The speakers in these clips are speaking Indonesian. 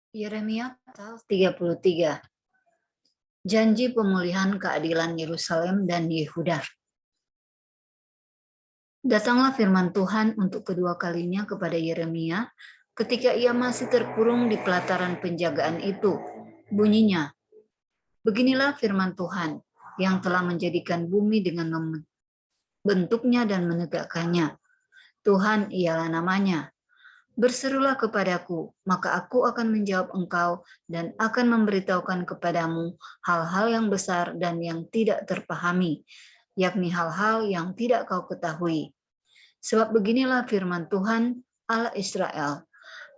Yeremia pasal 33. Janji pemulihan keadilan Yerusalem dan Yehuda. Datanglah firman Tuhan untuk kedua kalinya kepada Yeremia ketika ia masih terkurung di pelataran penjagaan itu. Bunyinya, beginilah firman Tuhan yang telah menjadikan bumi dengan membentuknya dan menegakkannya. Tuhan ialah namanya. Berserulah kepadaku, maka aku akan menjawab engkau dan akan memberitahukan kepadamu hal-hal yang besar dan yang tidak terpahami, yakni hal-hal yang tidak kau ketahui. Sebab beginilah firman Tuhan Allah Israel,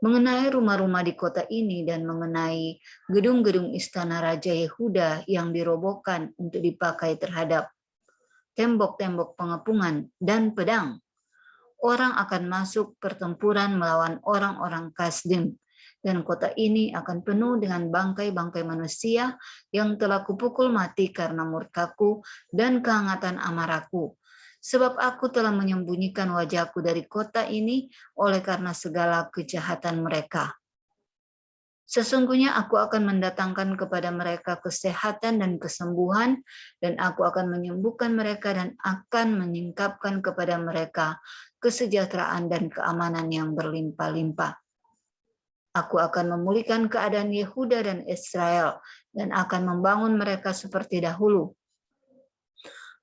mengenai rumah-rumah di kota ini dan mengenai gedung-gedung istana Raja Yehuda yang dirobohkan untuk dipakai terhadap tembok-tembok pengepungan dan pedang. Orang akan masuk pertempuran melawan orang-orang Kasdim, dan kota ini akan penuh dengan bangkai-bangkai manusia yang telah kupukul mati karena murkaku dan kehangatan amarahku. Sebab aku telah menyembunyikan wajahku dari kota ini oleh karena segala kejahatan mereka. Sesungguhnya aku akan mendatangkan kepada mereka kesehatan dan kesembuhan, dan aku akan menyembuhkan mereka dan akan menyingkapkan kepada mereka kesejahteraan dan keamanan yang berlimpah-limpah. Aku akan memulihkan keadaan Yehuda dan Israel, dan akan membangun mereka seperti dahulu.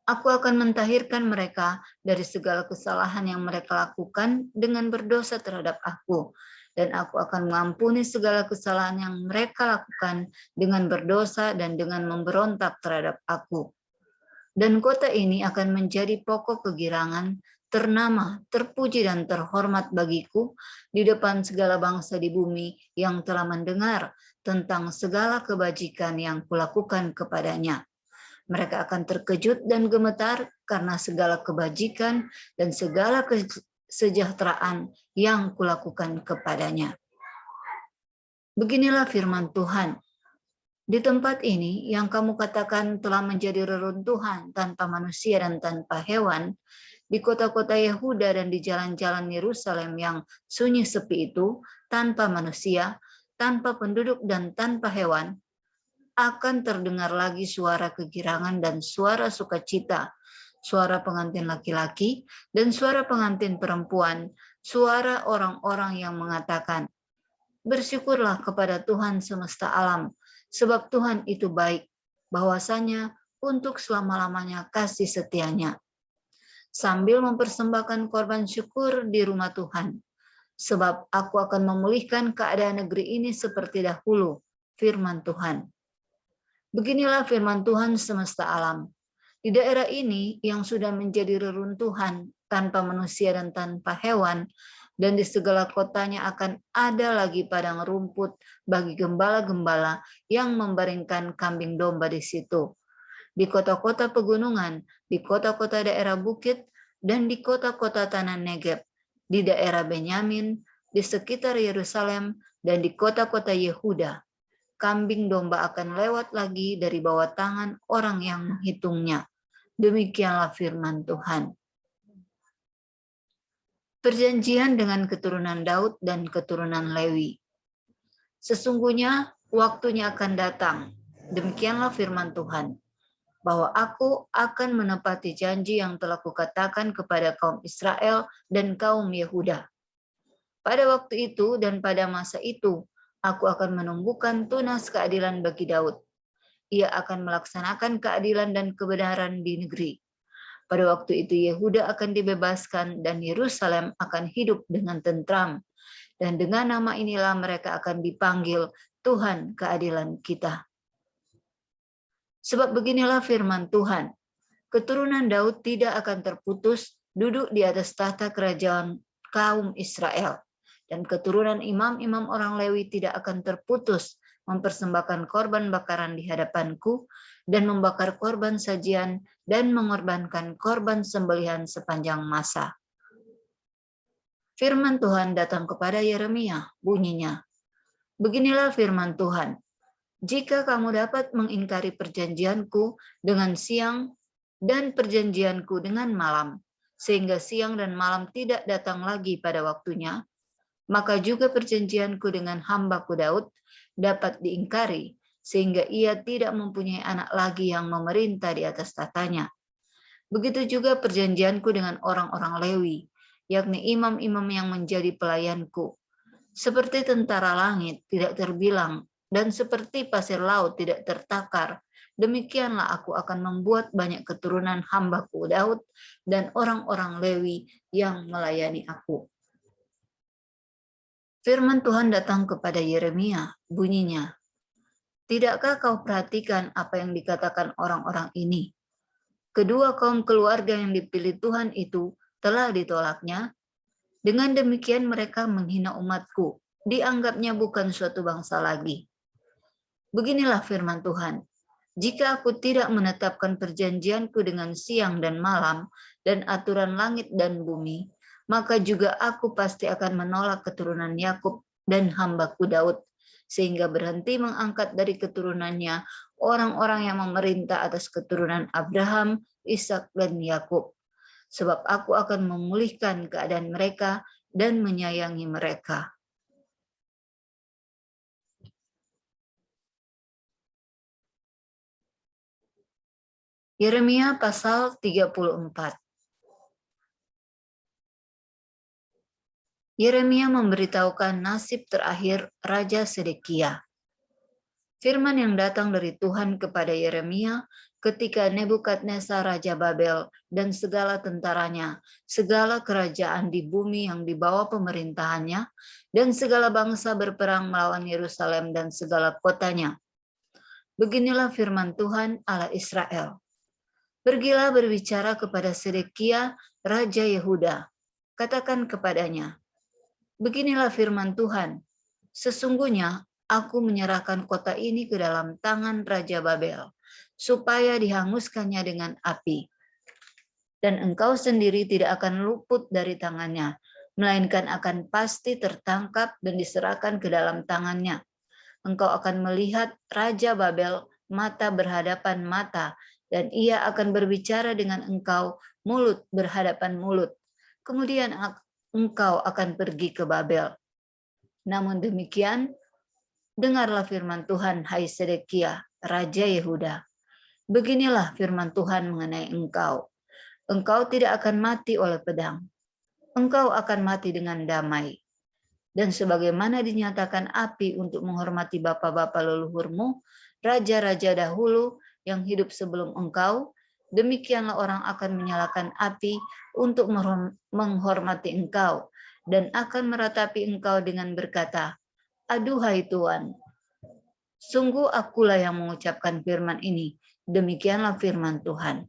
Aku akan mentahirkan mereka dari segala kesalahan yang mereka lakukan dengan berdosa terhadap aku, dan aku akan mengampuni segala kesalahan yang mereka lakukan dengan berdosa dan dengan memberontak terhadap aku. Dan kota ini akan menjadi pokok kegirangan, ternama, terpuji dan terhormat bagiku di depan segala bangsa di bumi yang telah mendengar tentang segala kebajikan yang kulakukan kepadanya. Mereka akan terkejut dan gemetar karena segala kebajikan dan segala kesejahteraan yang kulakukan kepadanya. Beginilah firman Tuhan. Di tempat ini yang kamu katakan telah menjadi reruntuhan tanpa manusia dan tanpa hewan, di kota-kota Yehuda dan di jalan-jalan Yerusalem yang sunyi sepi itu, tanpa manusia, tanpa penduduk dan tanpa hewan, akan terdengar lagi suara kegirangan dan suara sukacita, suara pengantin laki-laki dan suara pengantin perempuan, suara orang-orang yang mengatakan, bersyukurlah kepada Tuhan semesta alam, sebab Tuhan itu baik, bahwasanya untuk selama-lamanya kasih setianya. Sambil mempersembahkan korban syukur di rumah Tuhan, sebab aku akan memulihkan keadaan negeri ini seperti dahulu, firman Tuhan. Beginilah firman Tuhan semesta alam. Di daerah ini yang sudah menjadi reruntuhan tanpa manusia dan tanpa hewan, dan di segala kotanya akan ada lagi padang rumput bagi gembala-gembala yang membaringkan kambing domba di situ. Di kota-kota pegunungan, di kota-kota daerah bukit, dan di kota-kota tanah Negeb, di daerah Benyamin, di sekitar Yerusalem, dan di kota-kota Yehuda. Kambing domba akan lewat lagi dari bawah tangan orang yang menghitungnya. Demikianlah firman Tuhan. Perjanjian dengan keturunan Daud dan keturunan Lewi. Sesungguhnya waktunya akan datang, demikianlah firman Tuhan, bahwa aku akan menepati janji yang telah kukatakan kepada kaum Israel dan kaum Yehuda. Pada waktu itu dan pada masa itu, aku akan menumbuhkan tunas keadilan bagi Daud. Ia akan melaksanakan keadilan dan kebenaran di negeri. Pada waktu itu Yehuda akan dibebaskan dan Yerusalem akan hidup dengan tentram. Dan dengan nama inilah mereka akan dipanggil Tuhan keadilan kita. Sebab beginilah firman Tuhan, keturunan Daud tidak akan terputus duduk di atas tahta kerajaan kaum Israel. Dan keturunan imam-imam orang Lewi tidak akan terputus mempersembahkan korban bakaran di hadapanku dan membakar korban sajian dan mengorbankan korban sembelihan sepanjang masa. Firman Tuhan datang kepada Yeremia, bunyinya, beginilah firman Tuhan, jika kamu dapat mengingkari perjanjianku dengan siang dan perjanjianku dengan malam, sehingga siang dan malam tidak datang lagi pada waktunya, maka juga perjanjianku dengan hambaku Daud dapat diingkari, sehingga ia tidak mempunyai anak lagi yang memerintah di atas tatanya. Begitu juga perjanjianku dengan orang-orang Lewi, yakni imam-imam yang menjadi pelayanku. Seperti tentara langit tidak terbilang, dan seperti pasir laut tidak tertakar, demikianlah aku akan membuat banyak keturunan hambaku Daud dan orang-orang Lewi yang melayani aku. Firman Tuhan datang kepada Yeremia, bunyinya, "Tidakkah kau perhatikan apa yang dikatakan orang-orang ini? Kedua kaum keluarga yang dipilih Tuhan itu telah ditolaknya. Dengan demikian mereka menghina umatku, dianggapnya bukan suatu bangsa lagi. Beginilah firman Tuhan, jika aku tidak menetapkan perjanjianku dengan siang dan malam, dan aturan langit dan bumi, maka juga aku pasti akan menolak keturunan Yakub dan hambaku Daud, sehingga berhenti mengangkat dari keturunannya orang-orang yang memerintah atas keturunan Abraham, Ishak, dan Yakub. Sebab aku akan memulihkan keadaan mereka dan menyayangi mereka." Yeremia pasal 34. Yeremia memberitahukan nasib terakhir Raja Sedekia. Firman yang datang dari Tuhan kepada Yeremia ketika Nebukadnezar Raja Babel dan segala tentaranya, segala kerajaan di bumi yang di bawah pemerintahannya, dan segala bangsa berperang melawan Yerusalem dan segala kotanya. Beginilah firman Tuhan Allah Israel. Pergilah berbicara kepada Sedekia, Raja Yehuda. Katakan kepadanya, beginilah firman Tuhan, sesungguhnya aku menyerahkan kota ini ke dalam tangan Raja Babel, supaya dihanguskannya dengan api. Dan engkau sendiri tidak akan luput dari tangannya, melainkan akan pasti tertangkap dan diserahkan ke dalam tangannya. Engkau akan melihat Raja Babel mata berhadapan mata, dan ia akan berbicara dengan engkau mulut berhadapan mulut. Kemudian engkau akan pergi ke Babel. Namun demikian, dengarlah firman Tuhan, hai Sedekia, Raja Yehuda. Beginilah firman Tuhan mengenai engkau. Engkau tidak akan mati oleh pedang. Engkau akan mati dengan damai. Dan sebagaimana dinyatakan api untuk menghormati bapa-bapa leluhurmu, raja-raja dahulu yang hidup sebelum engkau, demikianlah orang akan menyalakan api untuk menghormati engkau, dan akan meratapi engkau dengan berkata, aduhai Tuhan, sungguh akulah yang mengucapkan firman ini. Demikianlah firman Tuhan.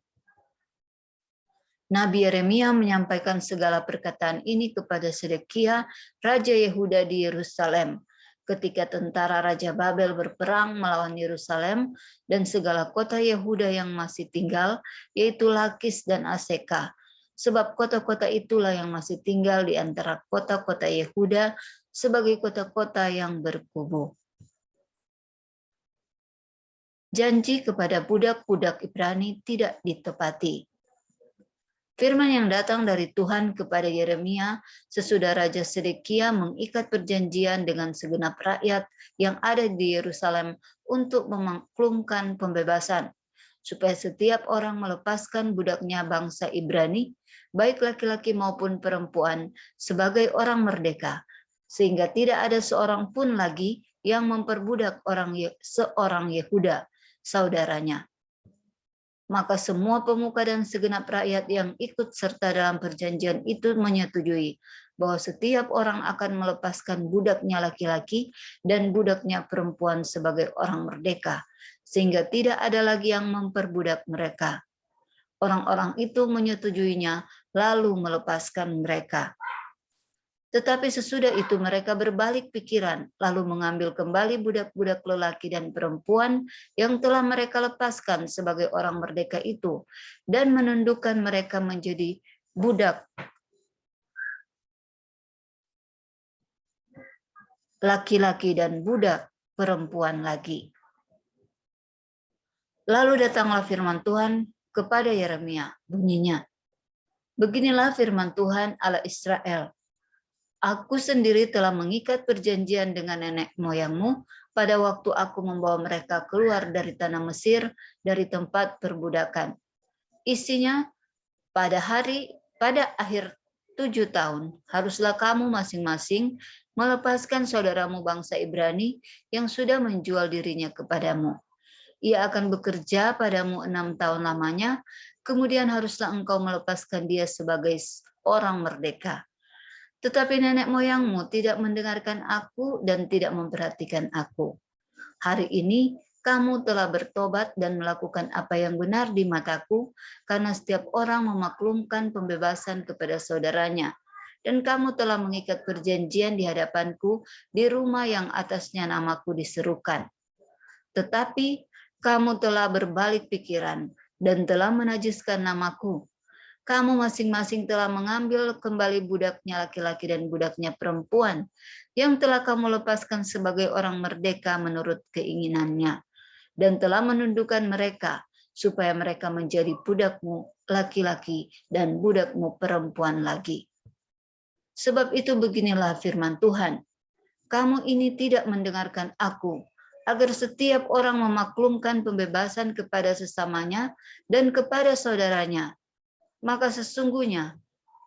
Nabi Yeremia menyampaikan segala perkataan ini kepada Sedekia, Raja Yehuda di Yerusalem, ketika tentara Raja Babel berperang melawan Yerusalem dan segala kota Yehuda yang masih tinggal, yaitu Lakis dan Aseka. Sebab kota-kota itulah yang masih tinggal di antara kota-kota Yehuda sebagai kota-kota yang berkubu. Janji kepada budak-budak Ibrani tidak ditepati. Firman yang datang dari Tuhan kepada Yeremia sesudah Raja Sedekia mengikat perjanjian dengan segenap rakyat yang ada di Yerusalem untuk memaklumkan pembebasan, supaya setiap orang melepaskan budaknya bangsa Ibrani, baik laki-laki maupun perempuan, sebagai orang merdeka, sehingga tidak ada seorang pun lagi yang memperbudak seorang Yehuda, saudaranya. Maka semua pemuka dan segenap rakyat yang ikut serta dalam perjanjian itu menyetujui bahwa setiap orang akan melepaskan budaknya laki-laki dan budaknya perempuan sebagai orang merdeka, sehingga tidak ada lagi yang memperbudak mereka. Orang-orang itu menyetujuinya, lalu melepaskan mereka. Tetapi sesudah itu mereka berbalik pikiran, lalu mengambil kembali budak-budak lelaki dan perempuan yang telah mereka lepaskan sebagai orang merdeka itu, dan menundukkan mereka menjadi budak laki-laki dan budak perempuan lagi. Lalu datanglah firman Tuhan kepada Yeremia, bunyinya, beginilah firman Tuhan Allah Israel. Aku sendiri telah mengikat perjanjian dengan nenek moyangmu pada waktu aku membawa mereka keluar dari tanah Mesir, dari tempat perbudakan. Isinya, pada akhir 7 tahun, haruslah kamu masing-masing melepaskan saudaramu bangsa Ibrani yang sudah menjual dirinya kepadamu. Ia akan bekerja padamu 6 tahun lamanya, kemudian haruslah engkau melepaskan dia sebagai orang merdeka. Tetapi nenek moyangmu tidak mendengarkan aku dan tidak memperhatikan aku. Hari ini kamu telah bertobat dan melakukan apa yang benar di mataku, karena setiap orang memaklumkan pembebasan kepada saudaranya. Dan kamu telah mengikat perjanjian di hadapanku di rumah yang atasnya namaku diserukan. Tetapi kamu telah berbalik pikiran dan telah menajiskan namaku. Kamu masing-masing telah mengambil kembali budaknya laki-laki dan budaknya perempuan yang telah kamu lepaskan sebagai orang merdeka menurut keinginannya, dan telah menundukkan mereka supaya mereka menjadi budakmu laki-laki dan budakmu perempuan lagi. Sebab itu beginilah firman Tuhan, kamu ini tidak mendengarkan aku, agar setiap orang memaklumkan pembebasan kepada sesamanya dan kepada saudaranya. Maka sesungguhnya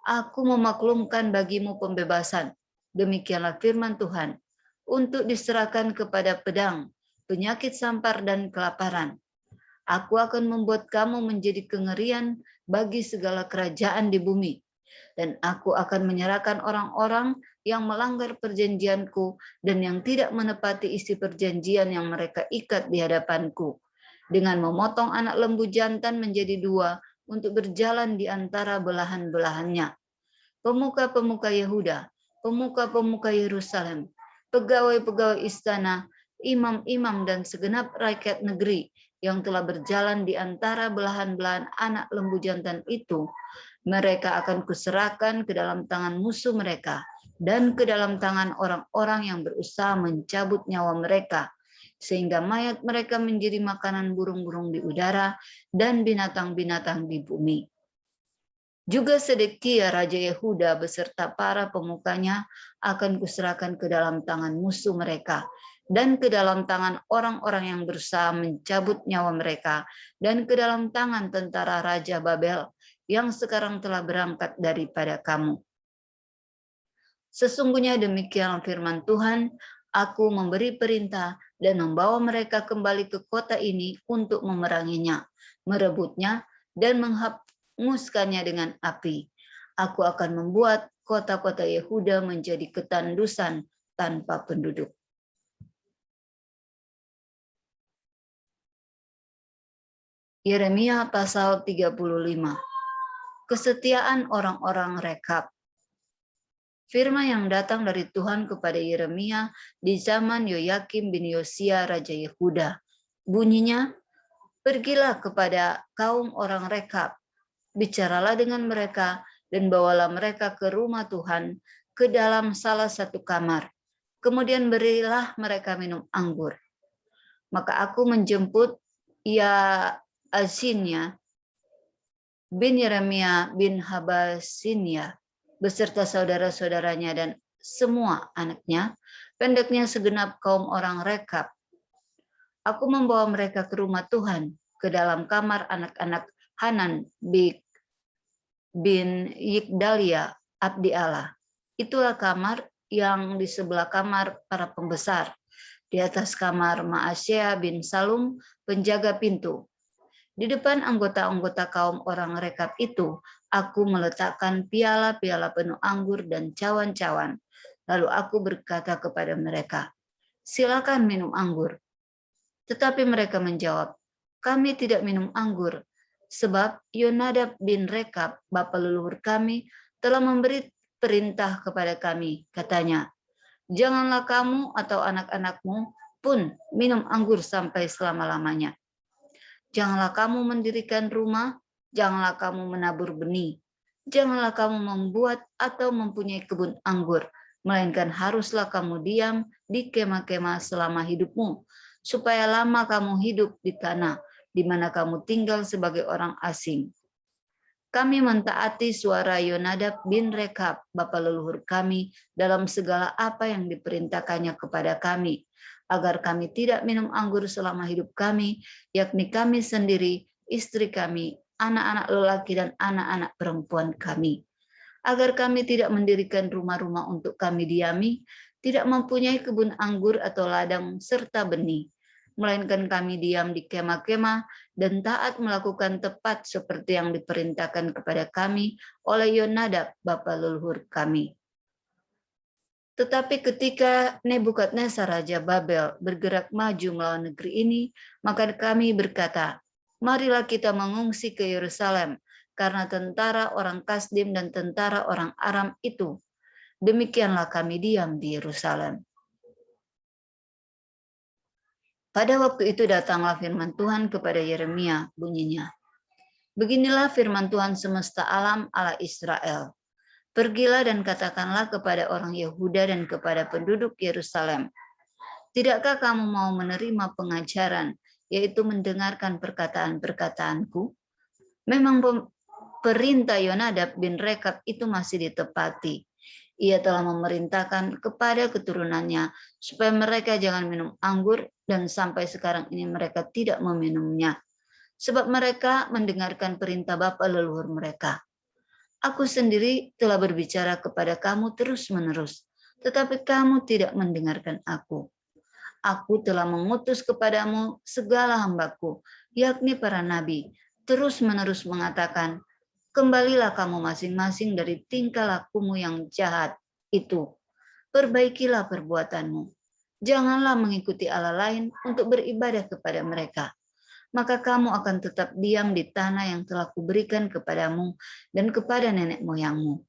aku memaklumkan bagimu pembebasan, demikianlah firman Tuhan, untuk diserahkan kepada pedang, penyakit sampar dan kelaparan. Aku akan membuat kamu menjadi kengerian bagi segala kerajaan di bumi, dan aku akan menyerahkan orang-orang yang melanggar perjanjianku dan yang tidak menepati isi perjanjian yang mereka ikat di hadapanku, dengan memotong anak lembu jantan menjadi dua untuk berjalan di antara belahan-belahannya. Pemuka-pemuka Yehuda, pemuka-pemuka Yerusalem, pegawai-pegawai istana, imam-imam dan segenap rakyat negeri yang telah berjalan di antara belahan-belahan anak lembu jantan itu, mereka akan kuserahkan ke dalam tangan musuh mereka dan ke dalam tangan orang-orang yang berusaha mencabut nyawa mereka, sehingga mayat mereka menjadi makanan burung-burung di udara dan binatang-binatang di bumi. Juga Sedekia Raja Yehuda beserta para pemukanya akan kuserahkan ke dalam tangan musuh mereka dan ke dalam tangan orang-orang yang berusaha mencabut nyawa mereka dan ke dalam tangan tentara Raja Babel yang sekarang telah berangkat daripada kamu. Sesungguhnya demikian firman Tuhan, aku memberi perintah dan membawa mereka kembali ke kota ini untuk memeranginya, merebutnya, dan menghanguskannya dengan api. Aku akan membuat kota-kota Yehuda menjadi ketandusan tanpa penduduk. Yeremia pasal 35. Kesetiaan orang-orang Rekab. Firman yang datang dari Tuhan kepada Yeremia di zaman Yoyakim bin Yosia Raja Yehuda. Bunyinya, pergilah kepada kaum orang Rekab, bicaralah dengan mereka dan bawalah mereka ke rumah Tuhan, ke dalam salah satu kamar. Kemudian berilah mereka minum anggur. Maka aku menjemput Yaasinya bin Yeremia bin Habasinya beserta saudara-saudaranya dan semua anaknya, pendeknya segenap kaum orang Rekab. Aku membawa mereka ke rumah Tuhan, ke dalam kamar anak-anak Hanan bin Yigdalia, abdi Allah. Itulah kamar yang di sebelah kamar para pembesar, di atas kamar Ma'asyah bin Salum, penjaga pintu. Di depan anggota-anggota kaum orang Rekab itu, aku meletakkan piala-piala penuh anggur dan cawan-cawan. Lalu aku berkata kepada mereka, silakan minum anggur. Tetapi mereka menjawab, kami tidak minum anggur, sebab Yonadab bin Rekab, bapa leluhur kami, telah memberi perintah kepada kami. Katanya, janganlah kamu atau anak-anakmu pun minum anggur sampai selama-lamanya. Janganlah kamu mendirikan rumah, janganlah kamu menabur benih, janganlah kamu membuat atau mempunyai kebun anggur, melainkan haruslah kamu diam di kemah-kemah selama hidupmu, supaya lama kamu hidup di tanah di mana kamu tinggal sebagai orang asing. Kami mentaati suara Yonadab bin Rekab, bapa leluhur kami, dalam segala apa yang diperintahkannya kepada kami, agar kami tidak minum anggur selama hidup kami, yakni kami sendiri, istri kami, anak-anak lelaki dan anak-anak perempuan kami. Agar kami tidak mendirikan rumah-rumah untuk kami diami, tidak mempunyai kebun anggur atau ladang serta benih, melainkan kami diam di kemah-kemah dan taat melakukan tepat seperti yang diperintahkan kepada kami oleh Yonadab bapa leluhur kami. Tetapi ketika Nebukadnezar Raja Babel bergerak maju melawan negeri ini, maka kami berkata, marilah kita mengungsi ke Yerusalem, karena tentara orang Kasdim dan tentara orang Aram itu. Demikianlah kami diam di Yerusalem. Pada waktu itu datanglah firman Tuhan kepada Yeremia, bunyinya, beginilah firman Tuhan semesta alam Allah Israel. Pergilah dan katakanlah kepada orang Yehuda dan kepada penduduk Yerusalem, tidakkah kamu mau menerima pengajaran, yaitu mendengarkan perkataan-perkataanku? Memang perintah Yonadab bin Rekab itu masih ditepati. Ia telah memerintahkan kepada keturunannya supaya mereka jangan minum anggur, dan sampai sekarang ini mereka tidak meminumnya. Sebab mereka mendengarkan perintah bapa leluhur mereka. Aku sendiri telah berbicara kepada kamu terus-menerus, tetapi kamu tidak mendengarkan aku. Aku telah mengutus kepadamu segala hambaku, yakni para nabi, terus-menerus mengatakan, kembalilah kamu masing-masing dari tingkah lakumu yang jahat itu. Perbaikilah perbuatanmu. Janganlah mengikuti Allah lain untuk beribadah kepada mereka. Maka kamu akan tetap diam di tanah yang telah kuberikan kepadamu dan kepada nenek moyangmu.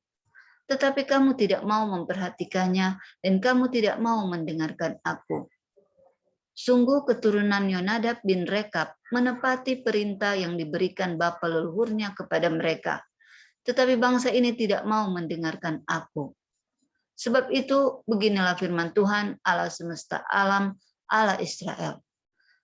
Tetapi kamu tidak mau memperhatikannya dan kamu tidak mau mendengarkan aku. Sungguh keturunan Yonadab bin Rekab menepati perintah yang diberikan bapa leluhurnya kepada mereka. Tetapi bangsa ini tidak mau mendengarkan aku. Sebab itu beginilah firman Tuhan Allah semesta alam, Allah Israel.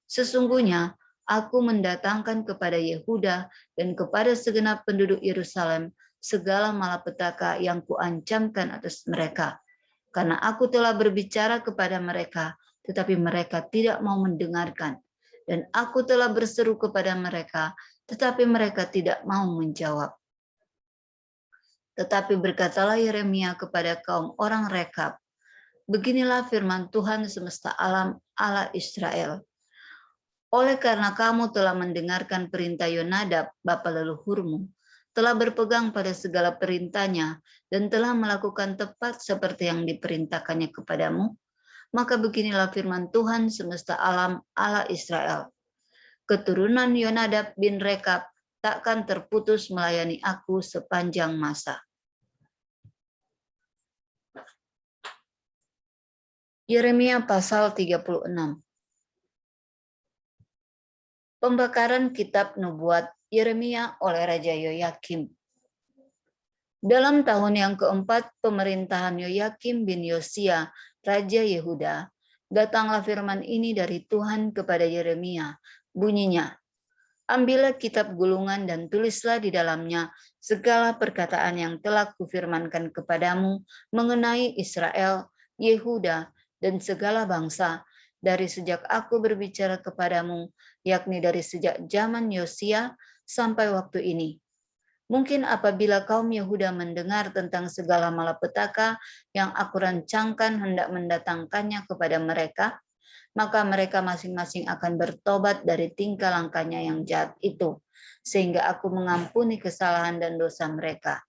Sesungguhnya aku mendatangkan kepada Yehuda dan kepada segenap penduduk Yerusalem segala malapetaka yang kuancamkan atas mereka. Karena aku telah berbicara kepada mereka, tetapi mereka tidak mau mendengarkan. Dan aku telah berseru kepada mereka, tetapi mereka tidak mau menjawab. Tetapi berkatalah Yeremia kepada kaum orang Rekab, beginilah firman Tuhan semesta alam Allah Israel. Oleh karena kamu telah mendengarkan perintah Yonadab, bapa leluhurmu, telah berpegang pada segala perintahnya, dan telah melakukan tepat seperti yang diperintahkannya kepadamu, maka beginilah firman Tuhan semesta alam Allah Israel. Keturunan Yonadab bin Rekab takkan terputus melayani aku sepanjang masa. Yeremia pasal 36. Pembakaran kitab nubuat Yeremia oleh Raja Yoyakim. Dalam tahun yang keempat pemerintahan Yoyakim bin Yosia, Raja Yehuda, datanglah firman ini dari Tuhan kepada Yeremia. Bunyinya, ambillah kitab gulungan dan tulislah di dalamnya segala perkataan yang telah kufirmankan kepadamu mengenai Israel, Yehuda, dan segala bangsa, dari sejak aku berbicara kepadamu, yakni dari sejak zaman Yosia sampai waktu ini. Mungkin apabila kaum Yehuda mendengar tentang segala malapetaka yang aku rancangkan hendak mendatangkannya kepada mereka, maka mereka masing-masing akan bertobat dari tingkah langkahnya yang jahat itu, sehingga aku mengampuni kesalahan dan dosa mereka.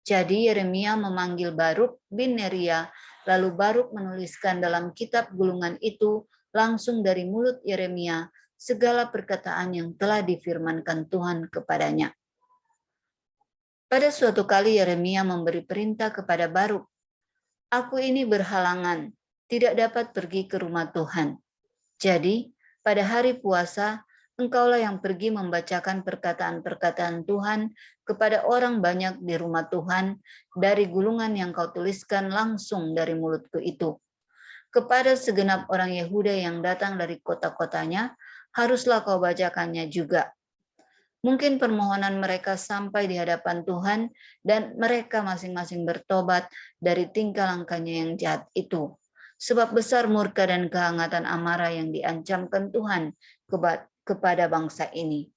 Jadi Yeremia memanggil Baruk bin Neria, lalu Baruk menuliskan dalam kitab gulungan itu langsung dari mulut Yeremia segala perkataan yang telah difirmankan Tuhan kepadanya. Pada suatu kali Yeremia memberi perintah kepada Baruk, aku ini berhalangan, tidak dapat pergi ke rumah Tuhan. Jadi pada hari puasa, engkaulah yang pergi membacakan perkataan-perkataan Tuhan kepada orang banyak di rumah Tuhan dari gulungan yang kau tuliskan langsung dari mulutku itu. Kepada segenap orang Yehuda yang datang dari kota-kotanya, haruslah kau bacakannya juga. Mungkin permohonan mereka sampai di hadapan Tuhan dan mereka masing-masing bertobat dari tingkah langkahnya yang jahat itu. Sebab besar murka dan kehangatan amarah yang diancamkan Tuhan kepada bangsa ini.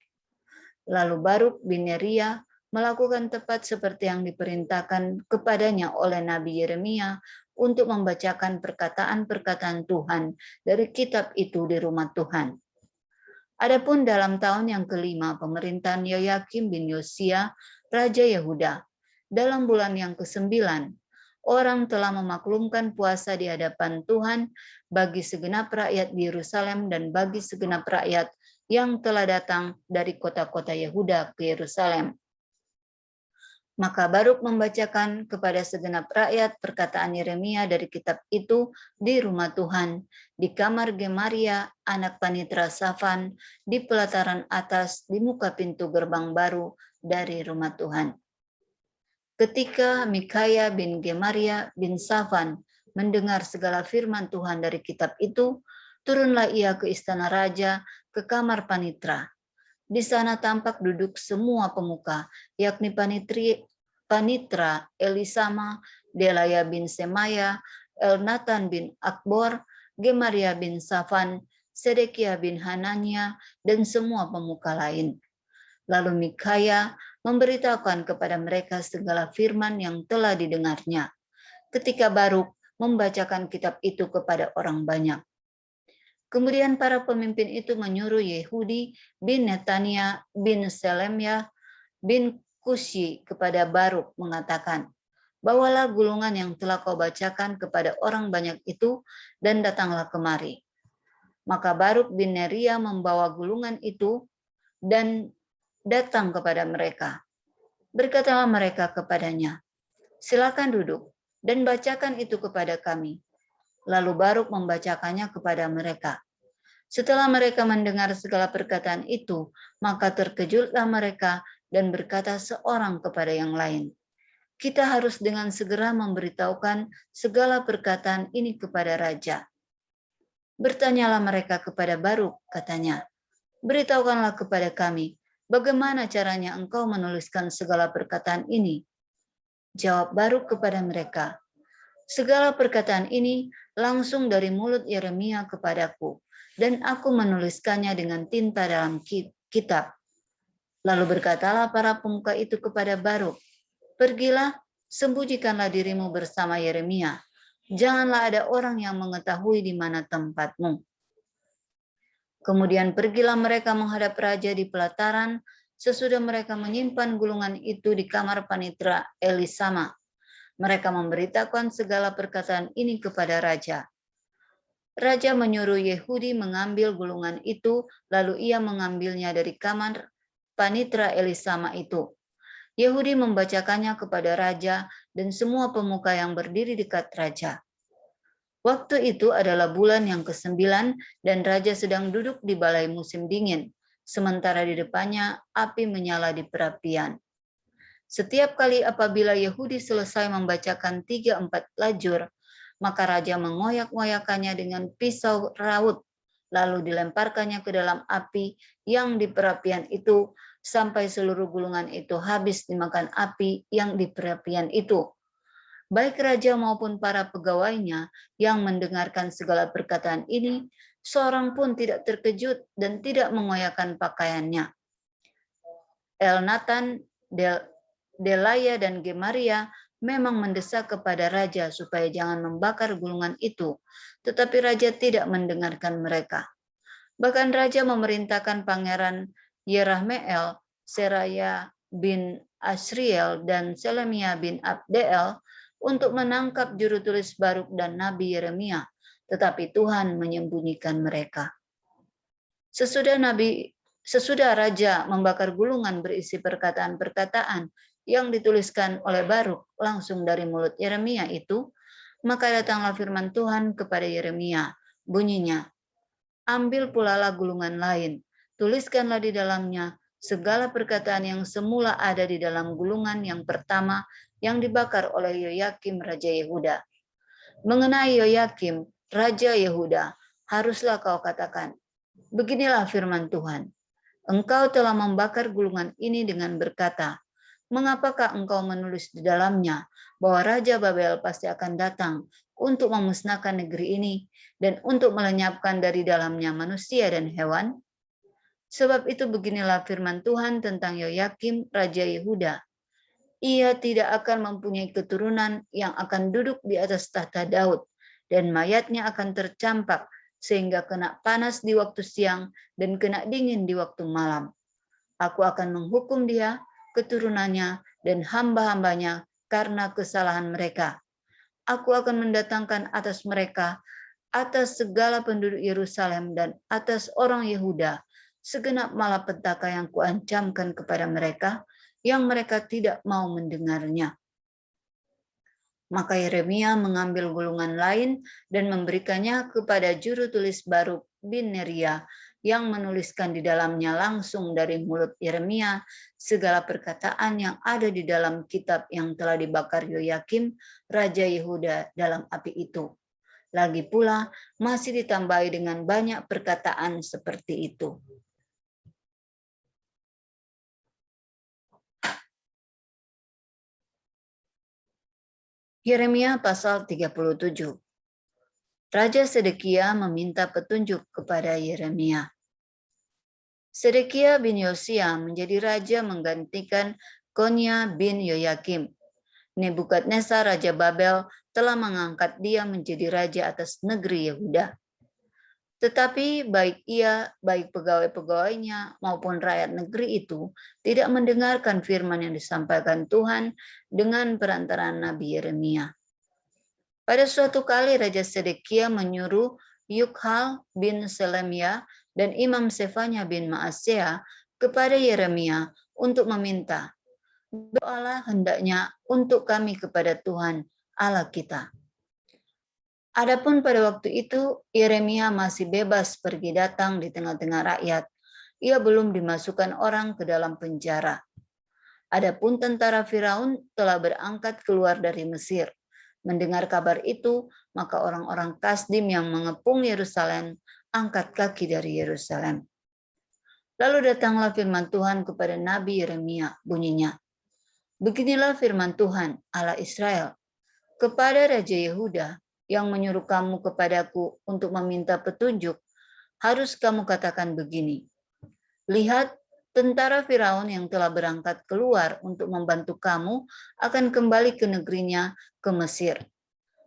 Lalu Baruk bin Neria melakukan tepat seperti yang diperintahkan kepadanya oleh Nabi Yeremia untuk membacakan perkataan-perkataan Tuhan dari kitab itu di rumah Tuhan. Adapun dalam tahun yang kelima pemerintahan Yoyakim bin Yosia, Raja Yehuda, dalam bulan yang ke-9, orang telah memaklumkan puasa di hadapan Tuhan bagi segenap rakyat di Yerusalem dan bagi segenap rakyat yang telah datang dari kota-kota Yehuda ke Yerusalem. Maka Baruk membacakan kepada segenap rakyat perkataan Yeremia dari kitab itu di rumah Tuhan, di kamar Gemaria, anak Panitra Safan, di pelataran atas, di muka pintu gerbang baru dari rumah Tuhan. Ketika Mikaya bin Gemaria bin Safan mendengar segala firman Tuhan dari kitab itu, turunlah ia ke istana raja, ke kamar Panitra. Di sana tampak duduk semua pemuka, yakni Panitra Elisama, Delaya bin Semaya, Elnatan bin Akbor, Gemaria bin Safan, Sedekia bin Hanania, dan semua pemuka lain. Lalu Mikaya memberitahukan kepada mereka segala firman yang telah didengarnya. Ketika Baruk membacakan kitab itu kepada orang banyak. Kemudian para pemimpin itu menyuruh Yehudi bin Netania bin Selemya bin Kushi kepada Baruk mengatakan, bawalah gulungan yang telah kau bacakan kepada orang banyak itu dan datanglah kemari. Maka Baruk bin Neria membawa gulungan itu dan datang kepada mereka. Berkatalah mereka kepadanya, silakan duduk dan bacakan itu kepada kami. Lalu Baruk membacakannya kepada mereka. Setelah mereka mendengar segala perkataan itu, maka terkejutlah mereka dan berkata seorang kepada yang lain, kita harus dengan segera memberitahukan segala perkataan ini kepada raja. Bertanyalah mereka kepada Baruk, katanya, beritahukanlah kepada kami, bagaimana caranya engkau menuliskan segala perkataan ini? Jawab Baruk kepada mereka, segala perkataan ini langsung dari mulut Yeremia kepadaku, dan aku menuliskannya dengan tinta dalam kitab. Lalu berkatalah para pemuka itu kepada Baruk, pergilah, sembunyikanlah dirimu bersama Yeremia. Janganlah ada orang yang mengetahui di mana tempatmu. Kemudian pergilah mereka menghadap raja di pelataran, sesudah mereka menyimpan gulungan itu di kamar Panitra Elisama. Mereka memberitakan segala perkataan ini kepada raja. Raja menyuruh Yehudi mengambil gulungan itu, lalu ia mengambilnya dari kamar Panitra Elisama itu. Yehudi membacakannya kepada raja dan semua pemuka yang berdiri dekat raja. Waktu itu adalah bulan yang ke-9 dan raja sedang duduk di balai musim dingin, sementara di depannya api menyala di perapian. Setiap kali apabila Yehudi selesai membacakan 3-4 lajur, maka raja mengoyak-ngoyakannya dengan pisau raut, lalu dilemparkannya ke dalam api yang di perapian itu, sampai seluruh gulungan itu habis dimakan api yang di perapian itu. Baik raja maupun para pegawainya yang mendengarkan segala perkataan ini, seorang pun tidak terkejut dan tidak mengoyakkan pakaiannya. Elnatan, Delaya dan Gemaria memang mendesak kepada raja supaya jangan membakar gulungan itu, tetapi raja tidak mendengarkan mereka. Bahkan raja memerintahkan pangeran Yerahmeel, Seraya bin Asriel, dan Selemia bin Abdeel untuk menangkap juru tulis Baruk dan Nabi Yeremia, tetapi Tuhan menyembunyikan mereka. Sesudah raja membakar gulungan berisi perkataan-perkataan yang dituliskan oleh Baruk langsung dari mulut Yeremia itu, maka datanglah firman Tuhan kepada Yeremia, bunyinya, ambil pulalah gulungan lain, tuliskanlah di dalamnya segala perkataan yang semula ada di dalam gulungan yang pertama yang dibakar oleh Yoyakim Raja Yehuda. Mengenai Yoyakim Raja Yehuda, haruslah kau katakan, beginilah firman Tuhan, Engkau telah membakar gulungan ini dengan berkata, mengapakah engkau menulis di dalamnya bahwa Raja Babel pasti akan datang untuk memusnahkan negeri ini dan untuk melenyapkan dari dalamnya manusia dan hewan? Sebab itu beginilah firman Tuhan tentang Yoyakim, Raja Yehuda. Ia tidak akan mempunyai keturunan yang akan duduk di atas tahta Daud, dan mayatnya akan tercampak sehingga kena panas di waktu siang dan kena dingin di waktu malam. Aku akan menghukum dia, keturunannya, dan hamba-hambanya karena kesalahan mereka. Aku akan mendatangkan atas mereka, atas segala penduduk Yerusalem dan atas orang Yehuda, segenap malapetaka yang kuancamkan kepada mereka, yang mereka tidak mau mendengarnya. Maka Yeremia mengambil gulungan lain dan memberikannya kepada juru tulis Baruk bin Neria, yang menuliskan di dalamnya langsung dari mulut Yeremia segala perkataan yang ada di dalam kitab yang telah dibakar Yoyakim, Raja Yehuda dalam api itu. Lagi pula masih ditambahi dengan banyak perkataan seperti itu. Yeremia pasal 37. Raja Sedekia meminta petunjuk kepada Yeremia. Sedekia bin Yosia menjadi raja menggantikan Konya bin Yoyakim. Nebukadnezar Raja Babel telah mengangkat dia menjadi raja atas negeri Yehuda. Tetapi baik pegawai-pegawainya maupun rakyat negeri itu tidak mendengarkan firman yang disampaikan Tuhan dengan perantaraan Nabi Yeremia. Pada suatu kali Raja Sedekia menyuruh Yukhal bin Selemia dan Imam Sefanya bin Maasea kepada Yeremia untuk meminta, doalah hendaknya untuk kami kepada Tuhan Allah kita. Adapun pada waktu itu Yeremia masih bebas pergi datang di tengah-tengah rakyat. Ia belum dimasukkan orang ke dalam penjara. Adapun tentara Firaun telah berangkat keluar dari Mesir. Mendengar kabar itu, maka orang-orang Kasdim yang mengepung Yerusalem angkat kaki dari Yerusalem. Lalu datanglah firman Tuhan kepada Nabi Yeremia, bunyinya, beginilah firman Tuhan Allah Israel kepada Raja Yehuda yang menyuruh kamu kepadaku untuk meminta petunjuk, harus kamu katakan begini, lihat, tentara Firaun yang telah berangkat keluar untuk membantu kamu akan kembali ke negerinya, ke Mesir.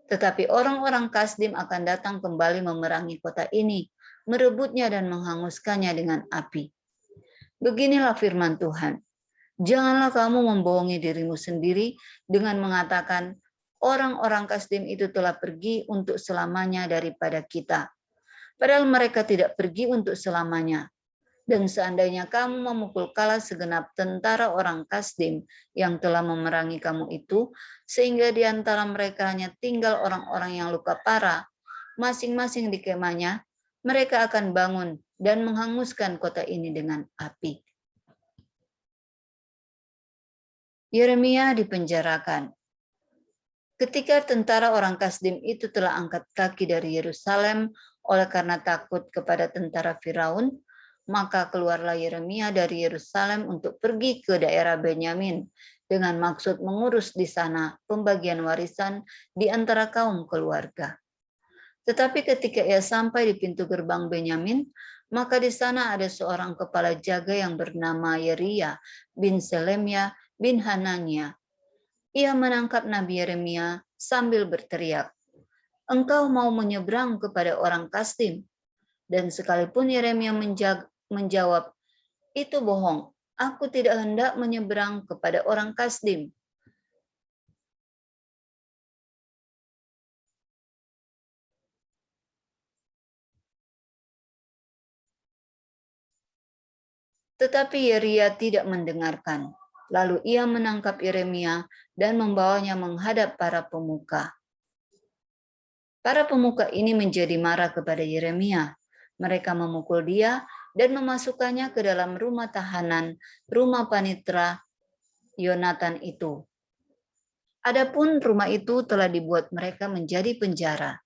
Tetapi orang-orang Kasdim akan datang kembali memerangi kota ini, merebutnya dan menghanguskannya dengan api. Beginilah firman Tuhan, janganlah kamu membohongi dirimu sendiri dengan mengatakan, orang-orang Kasdim itu telah pergi untuk selamanya daripada kita. Padahal mereka tidak pergi untuk selamanya. Dan seandainya kamu memukul kalah segenap tentara orang Kasdim yang telah memerangi kamu itu, sehingga di antara mereka hanya tinggal orang-orang yang luka parah, masing-masing di kemahnya, mereka akan bangun dan menghanguskan kota ini dengan api. Yeremia dipenjarakan. Ketika tentara orang Kasdim itu telah angkat kaki dari Yerusalem oleh karena takut kepada tentara Firaun, maka keluarlah Yeremia dari Yerusalem untuk pergi ke daerah Benyamin dengan maksud mengurus di sana pembagian warisan di antara kaum keluarga. Tetapi ketika ia sampai di pintu gerbang Benyamin, maka di sana ada seorang kepala jaga yang bernama Yeria bin Selemia bin Hanania. Ia menangkap Nabi Yeremia sambil berteriak, engkau mau menyeberang kepada orang Kasdim? Dan sekalipun Yeremia menjawab, itu bohong, aku tidak hendak menyeberang kepada orang Kasdim. Tetapi Yeria tidak mendengarkan. Lalu ia menangkap Yeremia dan membawanya menghadap para pemuka. Para pemuka ini menjadi marah kepada Yeremia. Mereka memukul dia dan memasukkannya ke dalam rumah tahanan, rumah panitera Yonatan itu. Adapun rumah itu telah dibuat mereka menjadi penjara.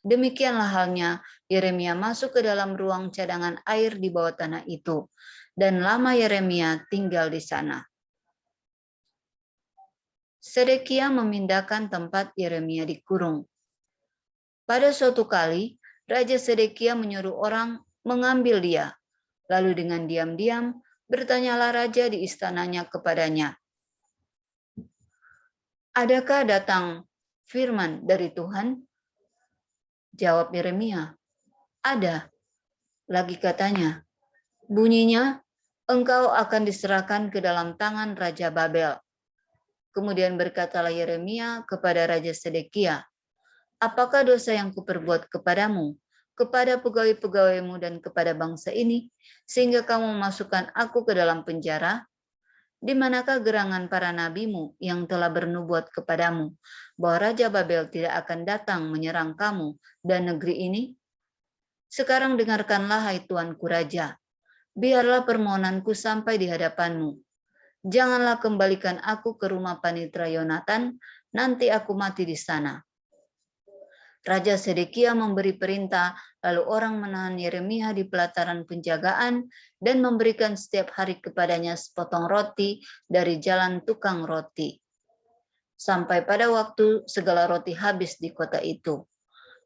Demikianlah halnya Yeremia masuk ke dalam ruang cadangan air di bawah tanah itu, dan lama Yeremia tinggal di sana. Sedekia memindahkan tempat Yeremia dikurung. Pada suatu kali, Raja Sedekia menyuruh orang mengambil dia. Lalu dengan diam-diam, bertanyalah raja di istananya kepadanya, "Adakah datang firman dari Tuhan?" Jawab Yeremia, "Ada." Lagi katanya, bunyinya, "Engkau akan diserahkan ke dalam tangan Raja Babel." Kemudian berkatalah Yeremia kepada Raja Sedekia, "Apakah dosa yang kuperbuat kepadamu, kepada pegawai-pegawaimu dan kepada bangsa ini, sehingga kamu memasukkan aku ke dalam penjara? Di manakah gerangan para nabimu yang telah bernubuat kepadamu, bahwa Raja Babel tidak akan datang menyerang kamu dan negeri ini? Sekarang dengarkanlah, hai Tuanku Raja, biarlah permohonanku sampai di hadapanmu. Janganlah kembalikan aku ke rumah Panitra Yonatan, nanti aku mati di sana." Raja Sedekia memberi perintah, lalu orang menahan Yeremia di pelataran penjagaan dan memberikan setiap hari kepadanya sepotong roti dari jalan tukang roti. Sampai pada waktu segala roti habis di kota itu.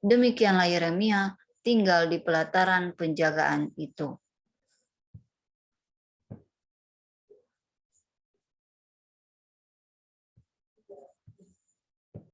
Demikianlah Yeremia tinggal di pelataran penjagaan itu.